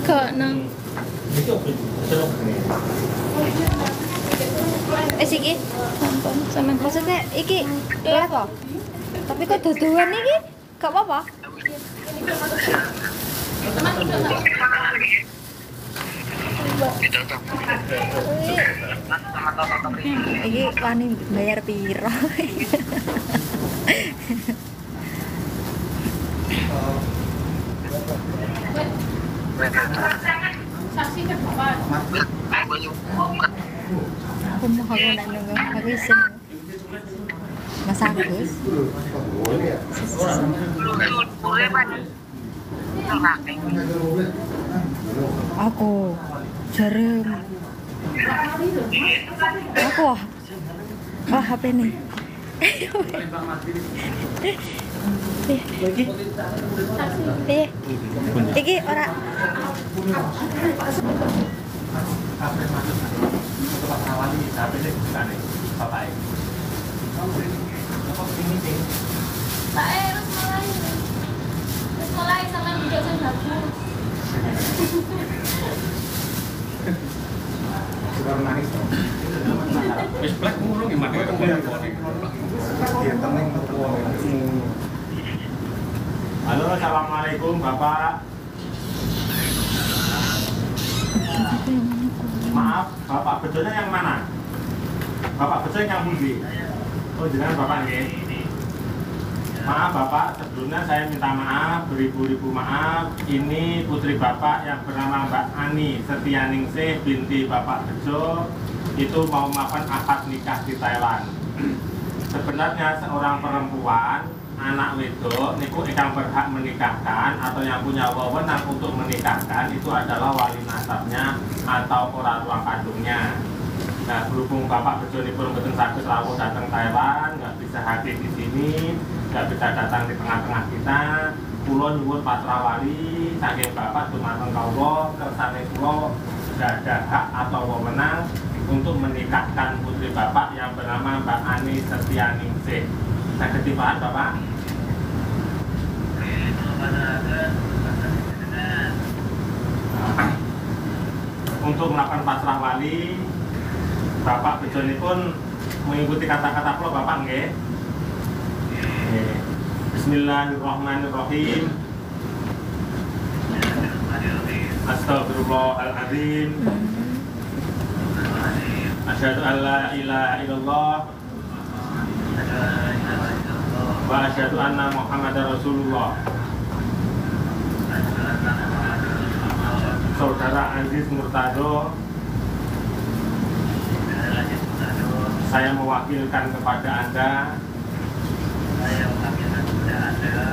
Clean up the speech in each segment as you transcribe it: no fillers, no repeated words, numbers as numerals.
Gak nang. Iki sampun sampean maksudnya iki live kok. Tapi kok dodoan iki gak apa-apa. Iki wani bayar piro? Aku mau nak nunggu, aku isin. Mas Agus. Aku jarem. Aku HP nih. Iki ora. Terus mulai sama video saya bagus. Sudah nangis dong. Wis plek ngono nggih mak Halo, assalamualaikum Bapak. Maaf, Bapak bejonya yang mana? Bapak bejo yang pundi? Oh, jenengan Bapak nggih. Maaf Bapak, sebelumnya saya minta maaf, beribu-ribu maaf. Ini putri Bapak yang bernama Mbak Ani Setianingsih binti Bapak Bejo itu mau melakukan akad nikah di Thailand. Sebenarnya seorang perempuan, anak wedok, niku yang berhak menikahkan atau yang punya wewenang untuk menikahkan itu adalah wali nasabnya atau orang tua kandungnya. Nah, berhubung Bapak Bejo ini pun betul sakit rawuh datang Thailand, nggak bisa hadir di sini, nggak bisa datang di tengah-tengah kita. Pulau nyuwun patrawali, saking Bapak dumateng kawula kersane kula nggak ada hak atau wewenang untuk menikahkan putri Bapak yang bernama Mbak Ani Setianingsih. Saged dipaham Bapak? Untuk melakukan pasrah wali, Bapak Bejo pun mengikuti kata-kata kula Bapak nggih. Bismillahirrahmanirrahim. Astagfirullahaladzim. Asyhadu an la ilaha illallah wa asyhadu anna Muhammadar Rasulullah. Saudara Aziz Murtado, saya mewakilkan kepada Anda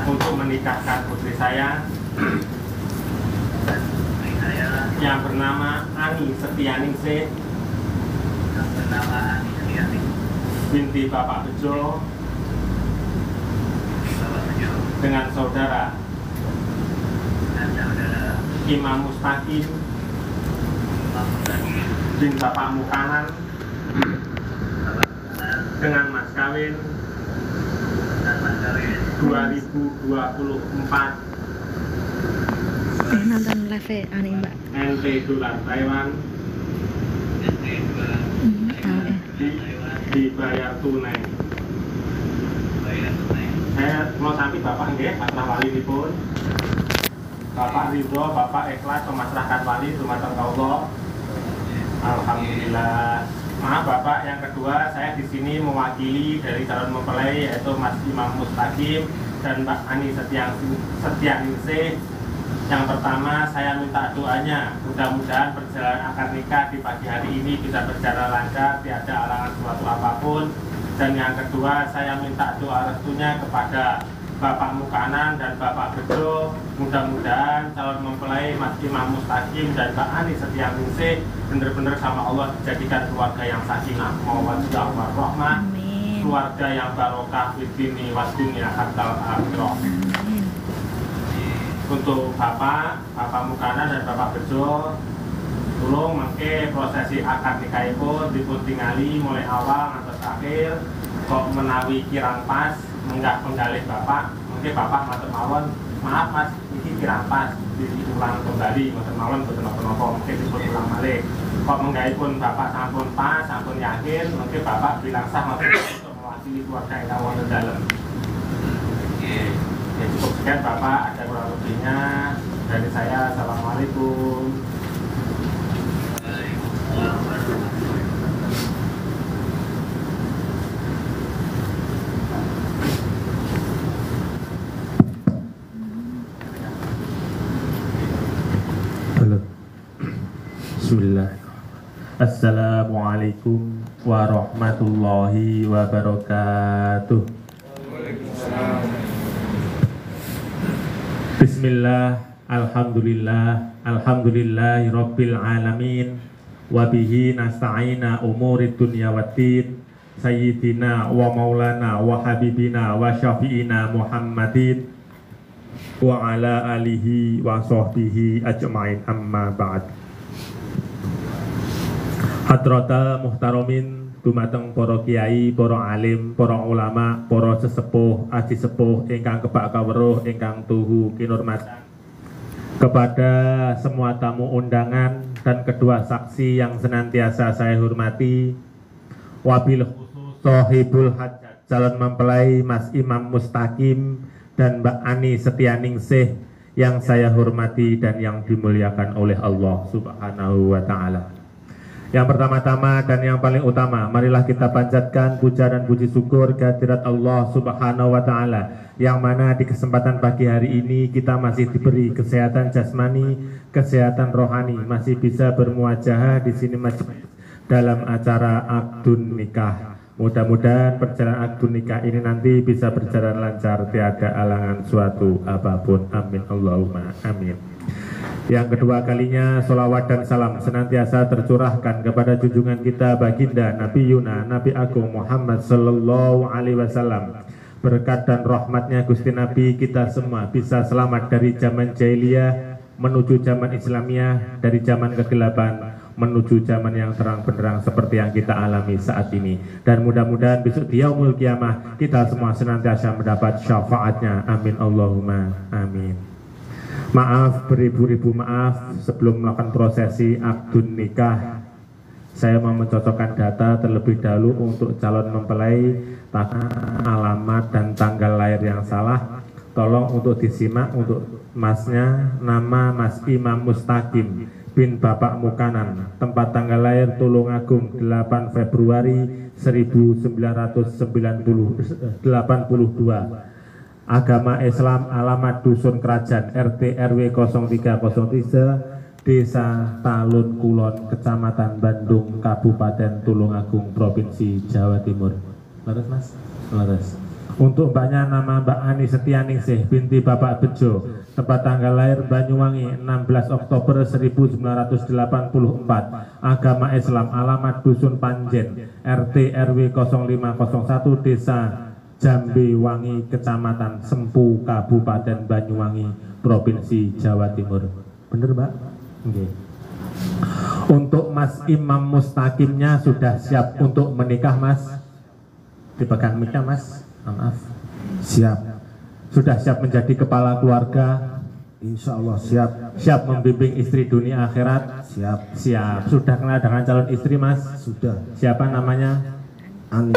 untuk menikahkan putri saya yang bernama Ani Setianingsih binti Bapak Bejo dengan saudara Imam Mustaqim bin Bapak Mukanan dengan mas kawin 2024 Nonton live ani Mbak. NT dolar Taiwan dibayar tunai. Saya mau sampai Bapak nggih pasrah wali dipun. Bapak ridho, Bapak ikhlas memasrahkan wali dumateng kawula. Alhamdulillah. Maaf Bapak, yang kedua saya di sini mewakili dari calon mempelai yaitu Mas Imam Mustaqim dan Mbak Ani Setianingsih. Yang pertama saya minta doanya, mudah-mudahan perjalanan akad nikah di pagi hari ini bisa berjalan lancar, tiada halangan suatu apapun. Dan yang kedua saya minta doa restunya kepada Bapak Mukanan dan Bapak Bejo, mudah-mudahan calon mempelai Mas Imam Mustaqim dan Mbak Ani Setianingsih benar-benar sama Allah dijadikan keluarga yang sakinah mawaddah warahmah, keluarga yang barokah fid dini wad dunya hatta akhirah. Untuk Bapak Mukanan dan Bapak Bejo, tolong mengke prosesi akad nikahipun dipun tingali mulai awal ngantos akhir. Kok menawi kirang pas menggah penggalih Bapak, mungkin Bapak matur mawon, maaf Mas, ini kirang pas diulang kembali mboten mawon mboten napa-napa mungkin dipun ulang malih. Kok menggaipun Bapak sampun pas, sampun yakin, mungkin Bapak bilang sah mungkin untuk mewakili keluarga ingkang wonten dalem. Ya cukup sekian Bapak, ada kurang lebihnya dari saya. Assalamualaikum. Bismillahirrahmanirrahim. Assalamualaikum warahmatullahi wabarakatuh. Bismillah, alhamdulillah, alhamdulillahi rabbil alamin. Wabihi nasta'ina umurid dunya waddin. Sayyidina wa maulana wa habibina wa syafi'ina Muhammadin wa ala alihi wa sahbihi ajma'in, amma ba'd. Hadratal muhtaramin, dumateng para kiai, para alim, para ulama, para sesepuh, aji sepuh ingkang kebak kaweruh, ingkang tuhu kinurmatan. Kepada semua tamu undangan dan kedua saksi yang senantiasa saya hormati, wabil khusus sahibul hajat calon mempelai Mas Imam Mustaqim dan Mbak Ani Setianingsih yang saya hormati dan yang dimuliakan oleh Allah Subhanahu wa Ta'ala. Yang pertama-tama dan yang paling utama, marilah kita panjatkan puja dan puji syukur kehadirat Allah Subhanahu wa Ta'ala, yang mana di kesempatan pagi hari ini kita masih diberi kesehatan jasmani, kesehatan rohani, masih bisa bermuajahah di sini dalam acara akdun nikah. Mudah-mudahan perjalanan akdun nikah ini nanti bisa berjalan lancar, tiada alangan suatu apapun. Amin Allahumma amin. Yang kedua kalinya, sholawat dan salam senantiasa tercurahkan kepada junjungan kita baginda Nabi Yuna, Nabi Agung Muhammad Sallallahu Alaihi Wasallam. Berkat dan rahmatnya Gusti Nabi, kita semua bisa selamat dari zaman jahiliyah menuju zaman Islamiyah, dari zaman kegelapan menuju zaman yang terang benderang seperti yang kita alami saat ini. Dan mudah-mudahan besok di yaumul kiamah kita semua senantiasa mendapat syafaatnya. Amin Allahumma amin. Maaf, beribu-ribu maaf, sebelum melakukan prosesi akdun nikah saya mau mencocokkan data terlebih dahulu untuk calon mempelai, alamat dan tanggal lahir yang salah. Tolong untuk disimak untuk masnya, nama Mas Imam Mustaqim bin Bapak Mukanan, tempat tanggal lahir Tulungagung 8 Februari 1982. Agama Islam, alamat Dusun Kerajaan, RT RW 0303, Desa Talun Kulon, Kecamatan Bandung, Kabupaten Tulungagung, Provinsi Jawa Timur. Laras Mas? Laras. Untuk mbaknya nama Mbak Ani Setianingsih binti Bapak Bejo, tempat tanggal lahir Banyuwangi 16 Oktober 1984. Agama Islam, alamat Dusun Panjen, RT RW 0501, Desa Jambe Wangi, Kecamatan Sempu, Kabupaten Banyuwangi, Provinsi Jawa Timur. Bener Mbak? Okay. Untuk Mas Imam Mustaqimnya sudah siap untuk menikah Mas? Dipegang mic-nya Mas? Maaf. Siap. Sudah siap menjadi kepala keluarga? Insya Allah siap. Siap membimbing istri dunia akhirat? Siap. Siap. Sudah kenal dengan calon istri Mas? Sudah. Siapa namanya? Ani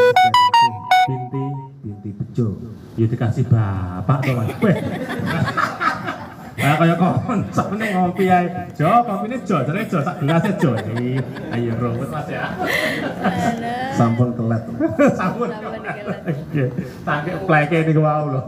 binti Bejo. Ya dikasih bapak tuh Mas. Nah kaya konco nih ngopi ae. Jo, kopine Jo, jare Jo sak gelasnya Jo. Ayo ruwet Mas ya. Sampun telat. Sampun. Tangke pleke niku wau lho.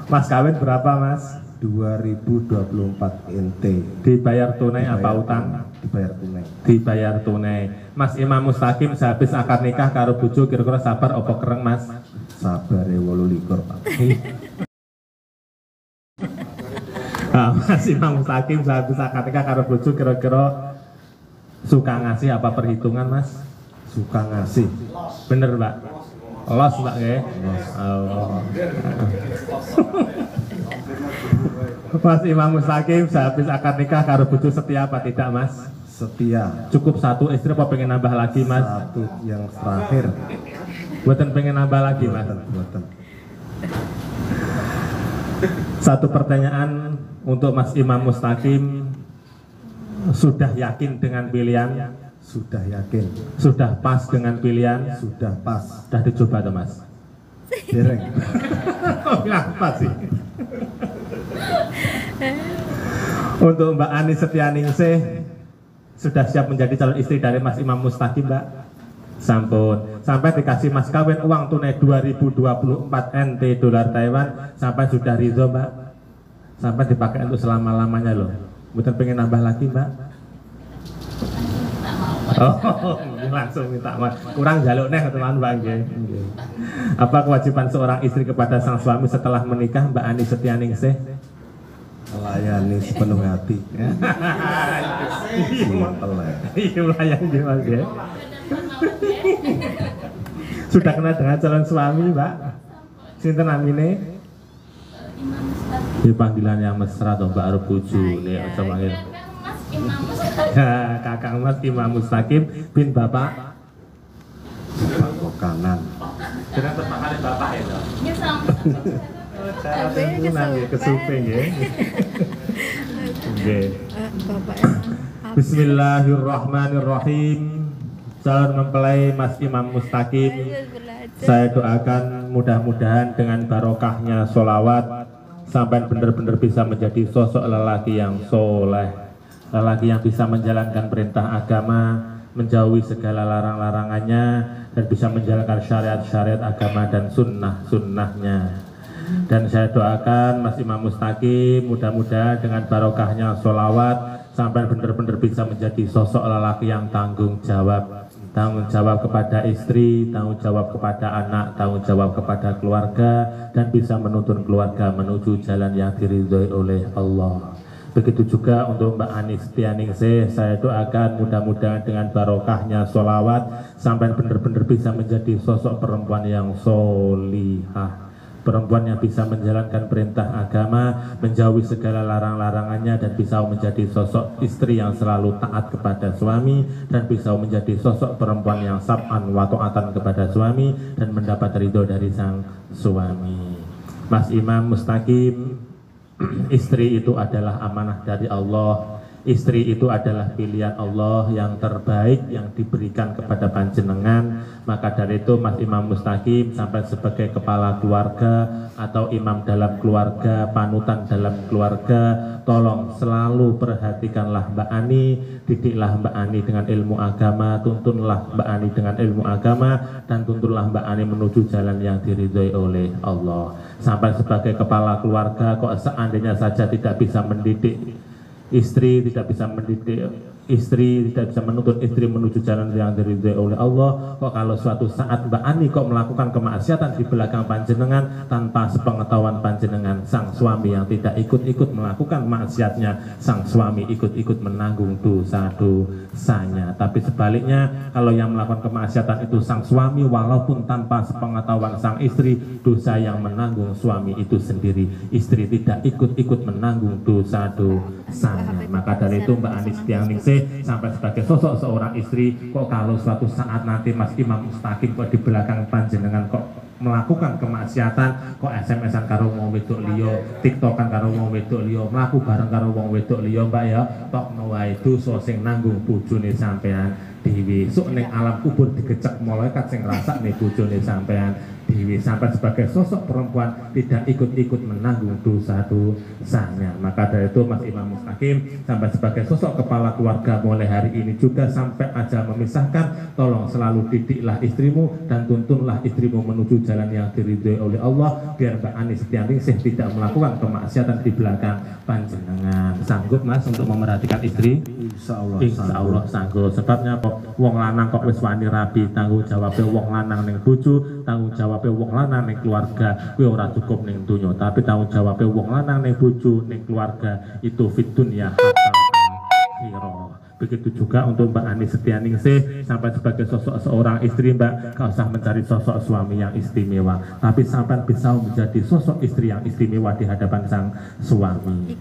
Mas kawin berapa Mas? 2024 NT. Dibayar tunai apa utang? Dibayar tunai. Dibayar tunai. Mas Imam Mustaqim sehabis akad nikah karo bojo kira-kira sabar apa kereng Mas? Sabar ya 28 Pak. Mas Imam Mustaqim sehabis akad nikah karo bojo kira-kira suka ngasih apa perhitungan Mas? Suka ngasih. Bener Mbak? Los Mbak ya? Oh. Mas Imam Mustaqim sehabis akad nikah karo bojo setia apa tidak Mas? Setia. Cukup satu istri apa pengen nambah lagi Mas? Satu yang terakhir. Buatan pengen nambah lagi Mas? Buatan. Satu pertanyaan untuk Mas Imam Mustaqim, sudah yakin dengan pilihan? Sudah yakin. Sudah pas dengan pilihan? Sudah pas. Sudah dicoba tuh Mas? Dereng. Kok ngapa sih? Untuk Mbak Ani Setianingsih, sudah siap menjadi calon istri dari Mas Imam Mustaqim, Mbak? Sampun. Sampai dikasih mas kawin uang tunai 2024 NT dolar Taiwan, sampai sudah ridho, Mbak? Sampai dipakai untuk selama-lamanya loh. Bukan pengen nambah lagi, Mbak? Oh, langsung minta maaf. Kurang jaluk nih teman Mbak. Apa kewajiban seorang istri kepada sang suami setelah menikah, Mbak Ani Setianingsih? Melayani sepenuh hati. Iya, melayani Mas ya. Sudah kenal dengan calon suami, Mbak? Sinten namine? Di panggilan yang mesra toh Mbak arep bojo nek aja manggil. Mas Imam Mustaqim. Ya, Kakang Mas Imam Mustaqim bin Bapak Bapak kanan. Kira terpakane Bapak ya, Dok. Ya sama. Nanti kesuping ya. Oke. Bapak Bismillahirrahmanirrahim. Calon mempelai Mas Imam Mustaqim, saya doakan mudah-mudahan dengan barokahnya sholawat sampai benar-benar bisa menjadi sosok lelaki yang soleh, lelaki yang bisa menjalankan perintah agama, menjauhi segala larang-larangannya, dan bisa menjalankan syariat-syariat agama dan sunnah-sunnahnya. Dan saya doakan Mas Imam Mustaqim mudah-mudahan dengan barokahnya sholawat sampai benar-benar bisa menjadi sosok lelaki yang tanggung jawab kepada istri, tanggung jawab kepada anak, tanggung jawab kepada keluarga, dan bisa menuntun keluarga menuju jalan yang diridhoi oleh Allah. Begitu juga untuk Mbak Ani Setianingsih, saya doakan mudah-mudahan dengan barokahnya sholawat sampai benar-benar bisa menjadi sosok perempuan yang solihah, perempuan yang bisa menjalankan perintah agama, menjauhi segala larang-larangannya, dan bisa menjadi sosok istri yang selalu taat kepada suami, dan bisa menjadi sosok perempuan yang sab'an wa ta'atan kepada suami, dan mendapat ridho dari sang suami. Mas Imam Mustaqim, istri itu adalah amanah dari Allah. Istri itu adalah pilihan Allah yang terbaik yang diberikan kepada panjenengan. Maka dari itu Mas Imam Mustaqim sampai sebagai kepala keluarga atau imam dalam keluarga, panutan dalam keluarga, tolong selalu perhatikanlah Mbak Ani, didiklah Mbak Ani dengan ilmu agama, tuntunlah Mbak Ani dengan ilmu agama, dan tuntunlah Mbak Ani menuju jalan yang diridhoi oleh Allah. Sampai sebagai kepala keluarga kok seandainya saja tidak bisa mendidik istri, tidak bisa mendidik istri, tidak bisa menuntut istri menuju jalan yang diridhoi oleh Allah, kok kalau suatu saat Mbak Ani kok melakukan kemaksiatan di belakang panjenengan tanpa sepengetahuan panjenengan, sang suami yang tidak ikut-ikut melakukan maksiatnya, sang suami ikut-ikut menanggung dosa-dosanya. Tapi sebaliknya, kalau yang melakukan kemaksiatan itu sang suami, walaupun tanpa sepengetahuan sang istri, dosa yang menanggung suami itu sendiri. Istri tidak ikut-ikut menanggung dosa-dosanya. Maka dari itu Mbak Ani Setianingsih sampai sebagai sosok seorang istri, kok kalau suatu saat nanti Mas Imam Mustaqim kok di belakang panjenengan kok melakukan kemaksiatan, kok SMS-an karo wong wedok liya, TikTokan karo wong wedok liya, mlaku bareng karo wong wedok liya, Mbak ya, tokno wae dosa sing nanggung bojone sampean dhewe. Sok ning alam kubur digecek malaikat sing ngrasakne bojone sampean dhewe. Sampai sebagai sosok perempuan tidak ikut-ikut menanggung dosa-dosanya. Maka dari itu Mas Imam Mustaqim sampai sebagai sosok kepala keluarga mulai hari ini juga sampai aja memisahkan, tolong selalu didiklah istrimu dan tuntunlah istrimu menuju jalan yang diridhoi oleh Allah, biar Mbak Ani Setianingsih tidak melakukan kemaksiatan di belakang panjenengan. Sanggup Mas untuk memerhatikan istri? Insya Allah. Insya Allah sanggup. Sebabnya kok wong lanang kok wis wani rabi, tanggung jawabnya wong lanang ning bojo, tanggung jawabnya wong lanang ning keluarga kuwi ora cukup ning donya, tapi tanggung jawabnya wong lanang ning bojo ning keluarga itu fit dunya hatta akhirah. Begitu juga untuk Mbak Ani Setianingsih sampai sebagai sosok seorang istri, Mbak, gak usah mencari sosok suami yang istimewa, tapi sampai bisa menjadi sosok istri yang istimewa di hadapan sang suami.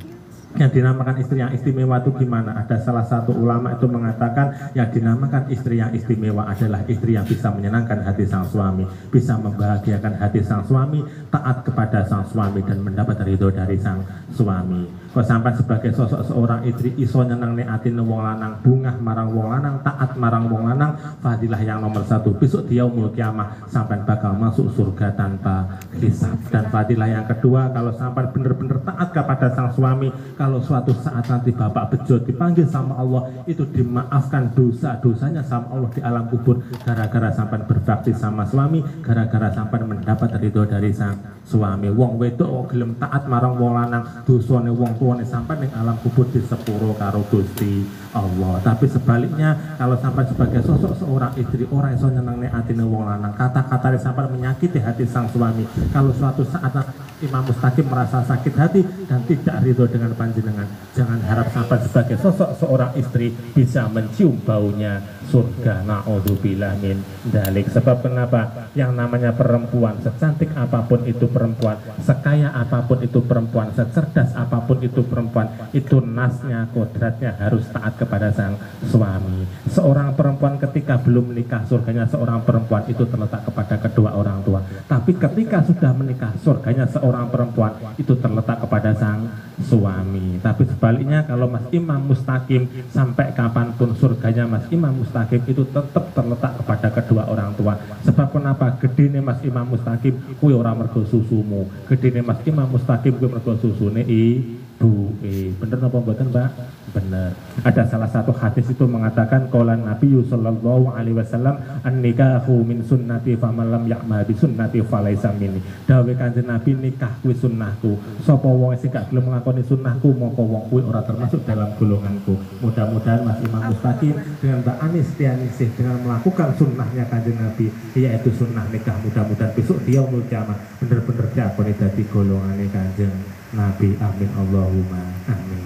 Yang dinamakan istri yang istimewa itu gimana? Ada salah satu ulama itu mengatakan yang dinamakan istri yang istimewa adalah istri yang bisa menyenangkan hati sang suami, bisa membahagiakan hati sang suami, taat kepada sang suami dan mendapat ridho dari sang suami. Kok sampai sebagai sosok seorang istri iso nyenang atine wong lanang, bungah marang wong lanang, taat marang wong lanang, fadilah yang nomor satu. Besok di yaumul kiamah sampai bakal masuk surga tanpa hisab. Dan fadilah yang kedua, kalau sampai benar-benar taat kepada sang suami, kalau suatu saat nanti bapak bejo dipanggil sama Allah, itu dimaafkan dosa-dosanya sama Allah di alam kubur, gara-gara sampai berbakti sama suami, gara-gara sampai mendapat ridho dari sang suami. Wong wedok gelem taat marang wong lanang, dosane wong tuane sampai ning alam kubur disepuro karo Gusti Allah. Tapi sebaliknya, kalau sampai sebagai sosok seorang istri orang iso nyenengne atine wong lanang, kata-katane sampai menyakiti hati sang suami, kalau suatu saat Imam Mustaqim merasa sakit hati dan tidak ridho dengan panjenengan, jangan harap sampai sebagai sosok seorang istri bisa mencium baunya surga. Na'udzubillah min dzalik. Sebab kenapa? Yang namanya perempuan, secantik apapun itu perempuan, sekaya apapun itu perempuan, secerdas apapun itu perempuan, itu nasnya, kodratnya harus taat kepada sang suami. Seorang perempuan ketika belum menikah, surganya seorang perempuan itu terletak kepada kedua orang tua. Tapi ketika sudah menikah, surganya seorang perempuan itu terletak kepada sang suami. Tapi sebaliknya, kalau Mas Imam Mustaqim, sampai kapanpun surganya Mas Imam Mustaqim itu tetap terletak kepada kedua orang tua. Sebab kenapa? Gedene Mas Imam Mustaqim kuwi ora mergo susumu, gedene Mas Imam Mustaqim kuwi mergo susune ibu. Bener napa mboten, Mbak? Bener. Ada salah satu hadis itu mengatakan qala Nabi sallallahu alaihi wasallam an-nikahu min sunnati faman lam ya'ma bi sunnati falaisa minni. Dawe Kanjeng Nabi, nikah kuwi sunnahku. Sapa wong sing gak gelem nglakoni sunnahku, moko wong kuwi ora termasuk dalam golonganku. Mudah-mudahan Mas Imam Mustaqim dengan Mbak Anis Tianisih dengan melakukan sunnahnya Kanjeng Nabi, yaitu sunnah nikah, mudah-mudahan besok di yaumul kiamah bener-bener diakoni dadi golongane Kanjeng Nabi. Amin Allahumma amin.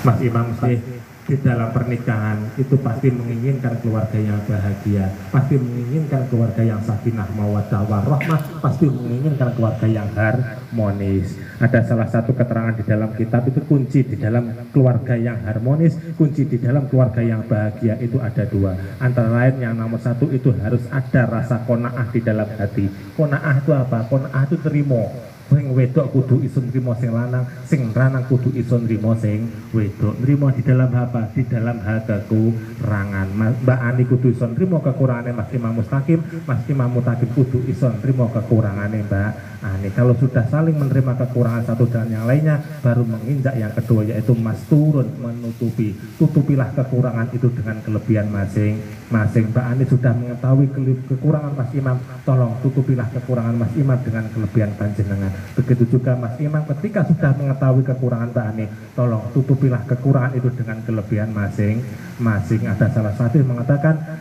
Mas Imam sih di dalam pernikahan itu pasti menginginkan keluarga yang bahagia, pasti menginginkan keluarga yang sakinah mawaddah warahmah, pasti menginginkan keluarga yang harmonis. Ada salah satu keterangan di dalam kitab itu, kunci di dalam keluarga yang harmonis, kunci di dalam keluarga yang bahagia itu ada dua. Antara lain yang nomor satu itu harus ada rasa qanaah di dalam hati. Qanaah itu apa? Qanaah itu terima. Sing wedok kudu iso nrimo sing lanang, sing lanang kudu iso nrimo sing wedok. Nrimo di dalam apa? Di dalam hal kekurangan. Mbak Ani kudu iso nrimo kekurangane Mas Imam Mustaqim, Mas Imam Mustaqim kudu iso nrimo kekurangane Mbak Ani. Kalau sudah saling menerima kekurangan satu dan yang lainnya, baru menginjak yang kedua, yaitu masturun, menutupi. Tutupilah kekurangan itu dengan kelebihan masing-masing. Mbak Ani sudah mengetahui kekurangan Mas Imam, tolong tutupilah kekurangan Mas Imam dengan kelebihan panjenengan. Begitu juga Mas Imam ketika sudah mengetahui kekurangan Mbak Ani, tolong tutupilah kekurangan itu dengan kelebihan masing-masing. Ada salah satu yang mengatakan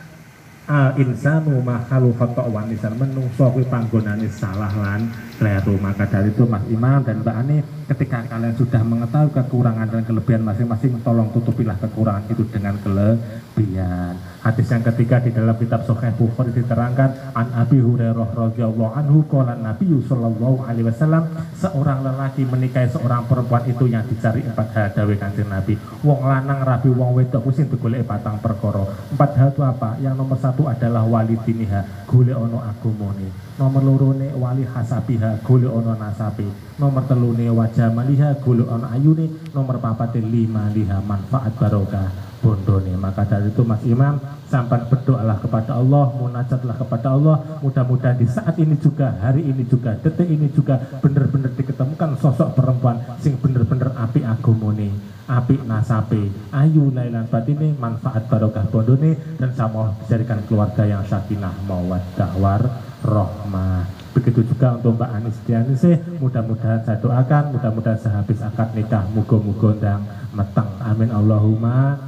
al-insanu makhalu khata' wa nisan, menungso kuwi panggonane salah lan kleru. Maka dari itu Mas Imam dan Mbak Ani, ketika kalian sudah mengetahui kekurangan dan kelebihan masing-masing, tolong tutupilah kekurangan itu dengan kelebihan. Hadis yang ketiga di dalam kitab Sahih Bukhari diterangkan, an Abi Hurairah radhiyallahu anhu qala Nabi sallallahu alaihi wasallam, seorang lelaki menikahi seorang perempuan itu yang dicari 4 hal dawuh Kanjeng Nabi. Wong lanang rabi wong wedok sing digoleki patang perkara. 4 hal itu apa? Yang nomor 1 adalah wali diniha, golek ono agamane. Nomor 2 wali hasabiha, golek ono nasabe. Nomor 3 wajah maliha, golek ono ayune. Nomor 4 lima liha manfaat barokah bondone. Maka dari itu Mas Imam, sampai berdoalah kepada Allah, munajatlah kepada Allah. Mudah-mudahan di saat ini juga, hari ini juga, detik ini juga benar-benar diketemukan sosok perempuan sing bener-bener apik agamane, apik nasabe, ayu lailan batine, manfaat barokah bondone, dan sama dijadikan keluarga yang sakinah mawaddah warahmah. Begitu juga untuk Mbak Anis Tianisih, mudah-mudahan saya doakan, mudah-mudahan sehabis akad nikah muga-muga ndang meteng. Amin Allahumma.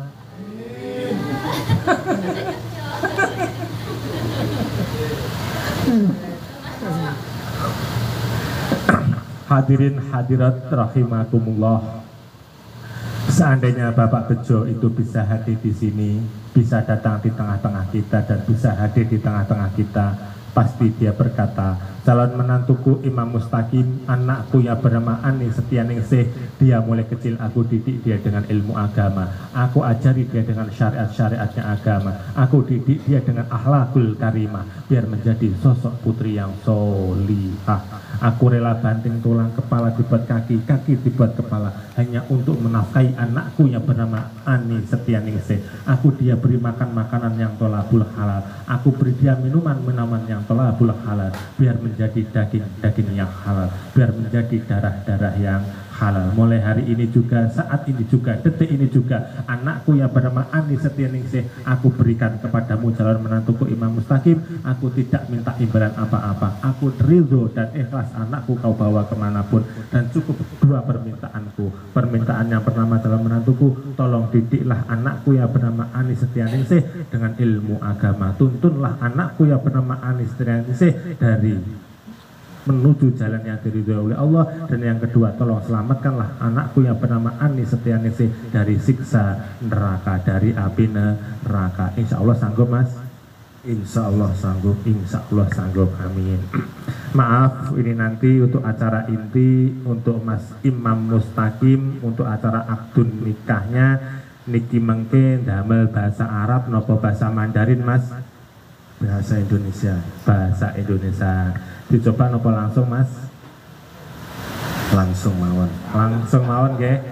Hadirin hadirat rahimakumullah. Seandainya Bapak Bejo itu bisa hadir di sini, bisa datang di tengah-tengah kita dan bisa hadir di tengah-tengah kita, Pasti dia berkata, calon menantuku Imam Mustaqim, anakku yang bernama Ani Setianingsih. Dia mulai kecil aku didik dia dengan ilmu agama, aku ajari dia dengan syariat-syariatnya agama, aku didik dia dengan akhlakul karimah biar menjadi sosok putri yang solihah. Aku rela banting tulang, kepala dibuat kaki, kaki dibuat kepala, hanya untuk menafkahi anakku yang bernama Ani Setianingsih. Aku dia beri makan makanan yang tolabul halal, aku beri dia minuman yang tolabul halal, biar menjadi daging yang halal, biar menjadi darah yang halal. Mulai hari ini juga, saat ini juga, detik ini juga, anakku yang bernama Ani Setianingsih aku berikan kepadamu calon menantuku Imam Mustaqim. Aku tidak minta imbalan apa-apa, aku ridho dan ikhlas anakku kau bawa kemanapun, dan cukup dua permintaanku. Permintaan yang pertama calon menantuku, tolong didiklah anakku yang bernama Ani Setianingsih dengan ilmu agama, tuntunlah anakku yang bernama Ani Setianingsih dari menuju jalan yang diridhoi oleh Allah. Dan yang kedua, tolong selamatkanlah anakku yang bernama Ani Setianingsih dari siksa neraka, dari api neraka. Insya Allah sanggup mas? Insya Allah sanggup. Insya Allah sanggup, amin. Maaf, ini nanti untuk acara inti untuk Mas Imam Mustaqim, untuk acara akdun nikahnya niki mengke damel bahasa Arab nopo bahasa Mandarin mas? Bahasa Indonesia. Bahasa Indonesia. Dicoba nopo langsung mas? Langsung mawon. Langsung mawon ke?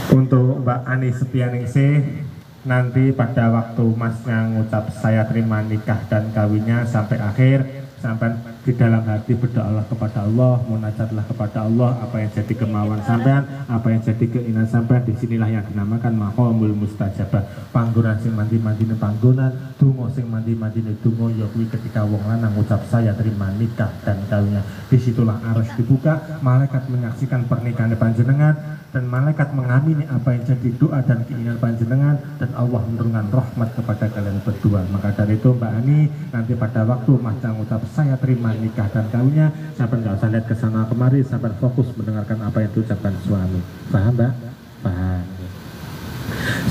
Untuk Mbak Ani Setianingsih, nanti pada waktu masnya ngucap saya terima nikah dan kawinnya sampai akhir, sampai di dalam hati berdoalah kepada Allah, munajatlah kepada Allah, apa yang jadi kemauan sampean, apa yang jadi keinginan sampean, disinilah yang dinamakan maqamul mustajabah. Panggonan sing mandi-mandine panggonan, donga sing mandi-mandine donga, ya kuwi ketika wong lanang ngucap saya terima nikah dan kawinnya. Disitulah arus dibuka, malaikat menyaksikan pernikahan panjenengan, dan malaikat mengamini apa yang jadi doa dan keinginan panjenengan, dan Allah menurunkan rahmat kepada kalian berdua. Maka dari itu Mbak Ani, nanti pada waktu mas ngucap saya terima nikah dan kawinnya, sampai nggak usah lihat ke sana kemari, sampai fokus mendengarkan apa yang diucapkan suami. Paham Mbak? Paham.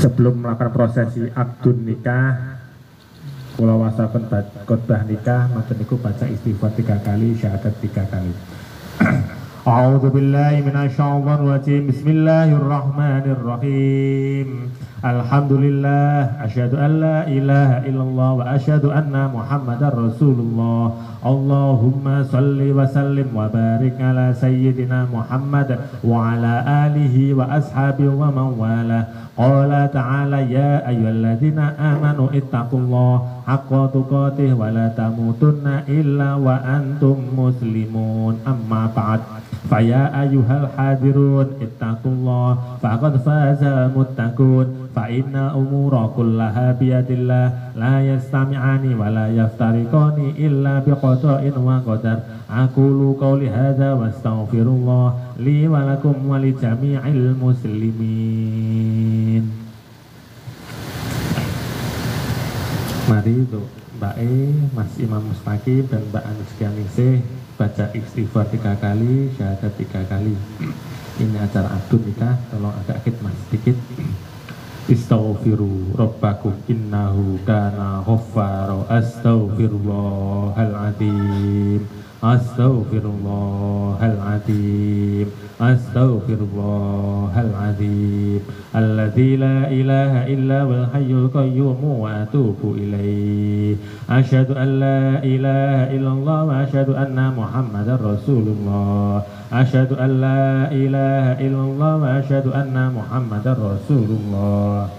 Sebelum melakukan prosesi akdun nikah, kula wasaken khotbah nikah, maka niku baca istighfar 3 kali, syahadat 3 kali. A'udzu billahi minasyaitonir rajim. Bismillahirrahmanirrahim. Alhamdulillah, asyhadu an la ilaha illallah wa asyhadu anna Muhammadar Rasulullah. Allahumma salli wa sallim wa barik ala sayyidina Muhammad wa ala alihi wa ashabihi wa man wala. Qala ta'ala ya ayyuhalladzina amanu ittaqullaha haqqa tuqatih wa la tamutunna illa wa antum muslimun. Amma ba'd. Faya ayyuhal hadirun ittaqullaha faqad faza muttaqun. Fa inna umura kullaha biyadillah la yastami'ani wa la yaftariqani illa biqada'in wa qadar. Aqulu qawli hadza wa astaghfirullah li wa lakum wa li jami'il muslimin. Mari untuk Mbak E, Mas Imam Mustaqim dan Mbak Ani Setianingsih baca istighfar 3 kali, syahadat 3 kali. Ini acara akdun nikah, tolong agak khidmat sedikit. Istaghfiru rabbakum innahu kana ghaffara. Astaghfirullahal azim. Astaghfirullahal azim. Astaghfirullahal azim. Alladzi la ilaha illa wal hayyul qayyum wa atubu ilaihi. Asyhadu an la ilaha illallah wa asyhadu anna Muhammadar Rasulullah. Asyhadu an la ilaha illallah wa asyhadu anna Muhammadar Rasulullah.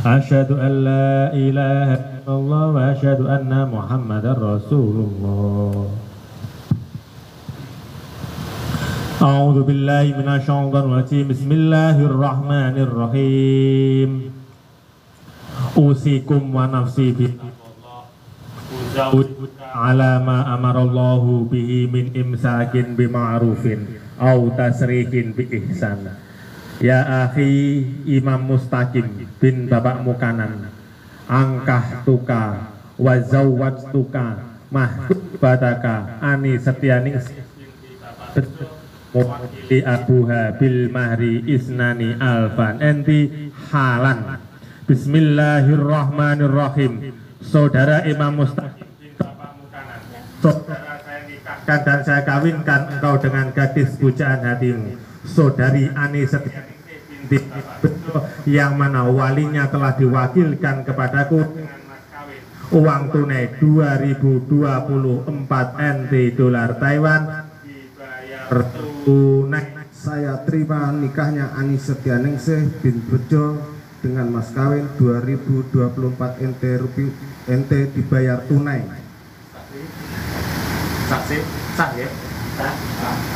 Asyhadu an la ilaha illallah wa asyhadu anna Muhammadar Rasulullah. A'udzu billahi minasyaitonir rajim. Bismillahirrahmanirrahim. Usikum wa nafsi ala ma amarallahu bihi min imsakin bima'rufin au tasrihin bi ihsan. Ya akhi Imam Mustaqim bin bapakmu kanan, angkah tuka wa zawwaj tuka mahbataka Ani Setianingsih mewakili abuha bil mahri isnani alfan enti halan. Bismillahirrahmanirrahim. Saudara Imam Mustaqim bin bapakmu kanan, saudara saya nikahkan dan saya kawinkan engkau dengan gadis pujaan hatimu, saudari Ani Setianingsih binti Bejo, yang mana walinya telah diwakilkan kepadaku dengan mas kawin uang tunai 2024 NT dolar Taiwan, dibayar tunai. Saya terima nikahnya Ani Setianingsih bin Bejo dengan mas kawin 2024 NT dibayar tunai. Saksi, sah ya?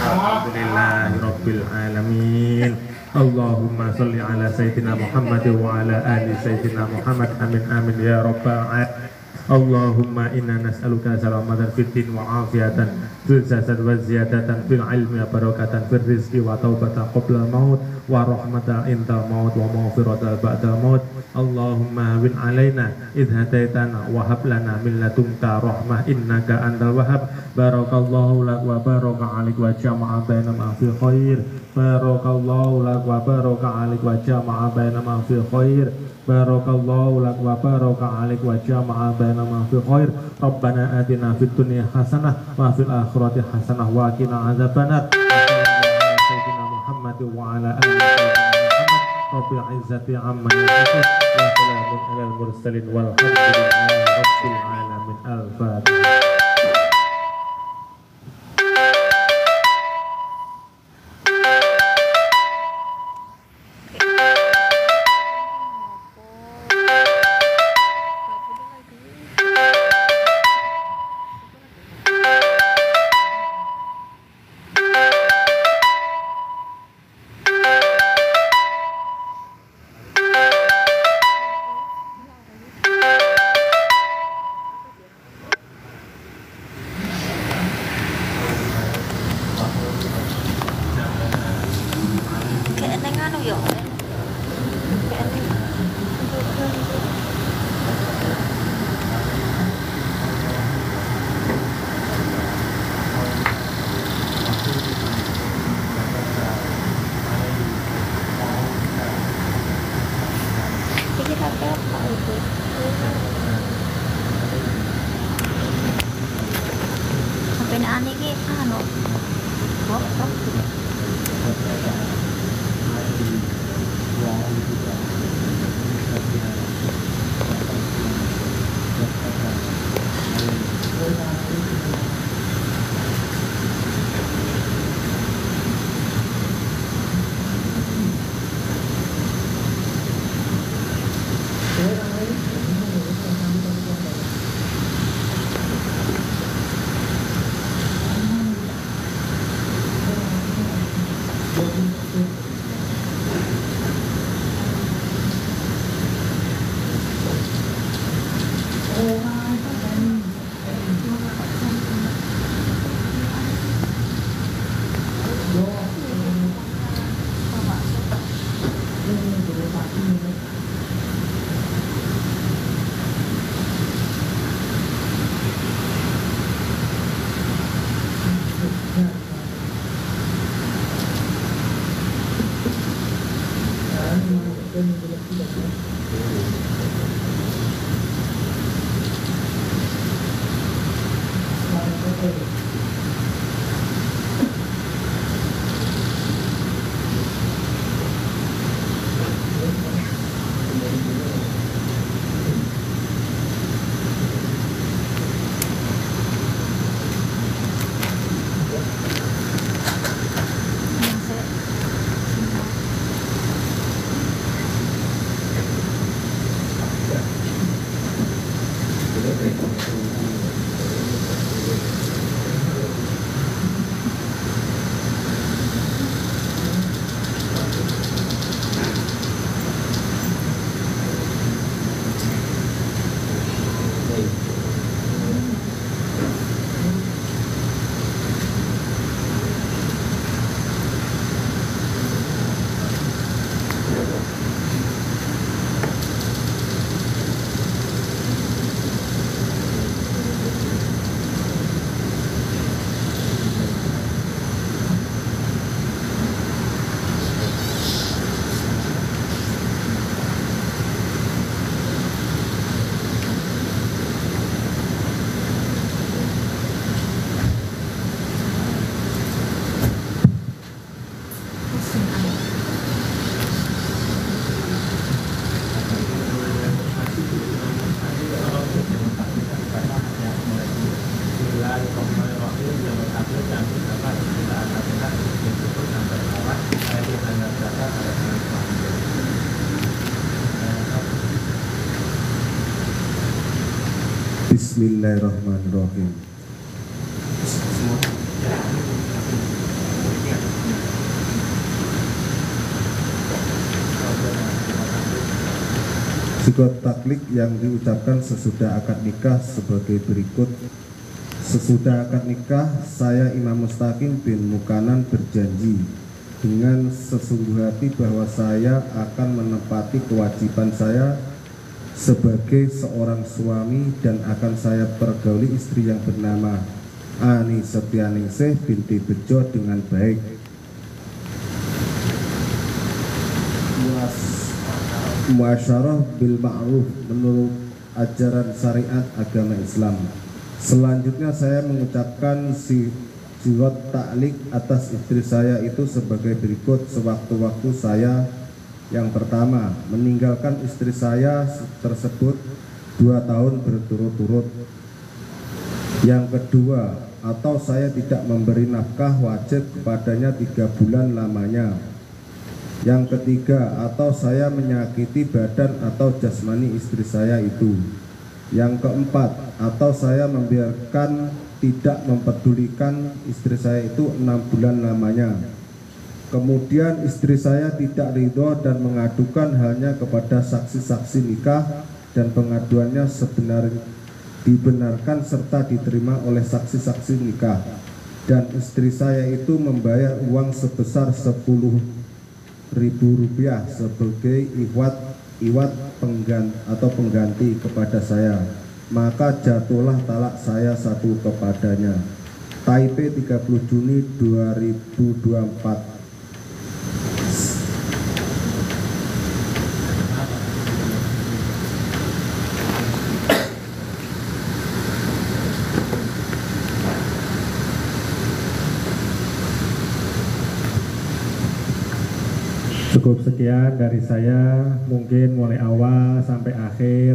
Alhamdulillahirabbil alamin. Allahumma sholli ala sayyidina Muhammad wa ala ali sayyidina Muhammad. Amin amin ya rabbal alamin. Allahumma inna nas'aluka salamatan fid din wa afiyatan fil jasad wa ziyadatan fil ilmi wa barakatan fil rizqi wa taubatan qabla maut wa rahmatan inda maut wa maghfiratan ba'da maut. Allahumma hawin alaina idh hadaitana wa hab lana min ladunka rahmah innaka antal wahhab. Barakallahu lak wa baraka alik wa jama'a bainama fi khair. Barakallahu lak wa baraka alik wa jama'a bainama fi khair. Barakallahu lak wa baraka alik wa jama'a bainama fi khair. Rabbana atina fid dunya hasanah wa fil akhirati hasanah wa qina adzabannar. Sayyidina Muhammad wa ala ali sayyidina Muhammad. Rabbil izzati amma yasifun wa salamun alal mursalin walhamdulillahi rabbil alamin. Al-Fatihah. Bismillahirrahmanirrahim. Sigot taklik yang diucapkan sesudah akad nikah sebagai berikut. Sesudah akad nikah, saya Imam Mustaqim bin Mukanan berjanji dengan sesungguh hati bahwa saya akan menepati kewajiban saya sebagai seorang suami dan akan saya pergauli istri yang bernama Ani Setianingsih binti Bejo dengan baik. Muasyarah bil ma'ruf menurut ajaran syariat agama Islam. Selanjutnya saya mengucapkan sigot taklik atas istri saya itu sebagai berikut sewaktu-waktu saya. Yang pertama, meninggalkan istri saya tersebut 2 tahun berturut-turut. Yang kedua, atau saya tidak memberi nafkah wajib kepadanya 3 bulan lamanya. Yang ketiga, atau saya menyakiti badan atau jasmani istri saya itu. Yang keempat, atau saya membiarkan tidak mempedulikan istri saya itu 6 bulan lamanya. Kemudian istri saya tidak ridho dan mengadukan halnya kepada saksi-saksi nikah dan pengaduannya dibenarkan serta diterima oleh saksi-saksi nikah. Dan istri saya itu membayar uang sebesar 10.000 rupiah sebagai iwat pengganti kepada saya. Maka jatuhlah talak saya 1 kepadanya. Taipei 30 Juni 2024. Cukup sekian dari saya, mungkin mulai awal sampai akhir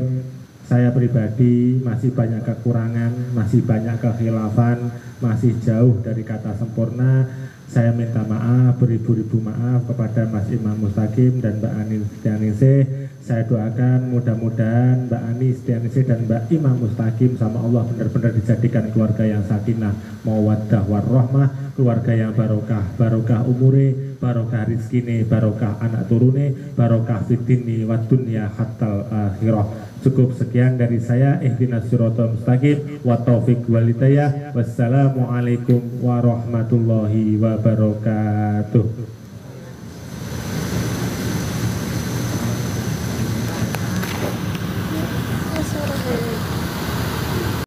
saya pribadi masih banyak kekurangan, masih banyak kekhilafan, masih jauh dari kata sempurna. Saya minta maaf, beribu-ribu maaf kepada Mas Imam Mustaqim dan Mbak Ani Setianingsih. Saya doakan mudah-mudahan Mbak Ani Setianingsih dan Mbak Imam Mustaqim sama Allah benar-benar dijadikan keluarga yang sakinah, mawaddah warahmah, keluarga yang barokah, barokah umure, barokah rizkine, barokah anak turune, barokah fitini wa dunya hatal akhirah. Cukup sekian dari saya. Ihdinas siratal mustaqim wa taufiq wal hidayah. Wassalamualaikum warahmatullahi wabarakatuh.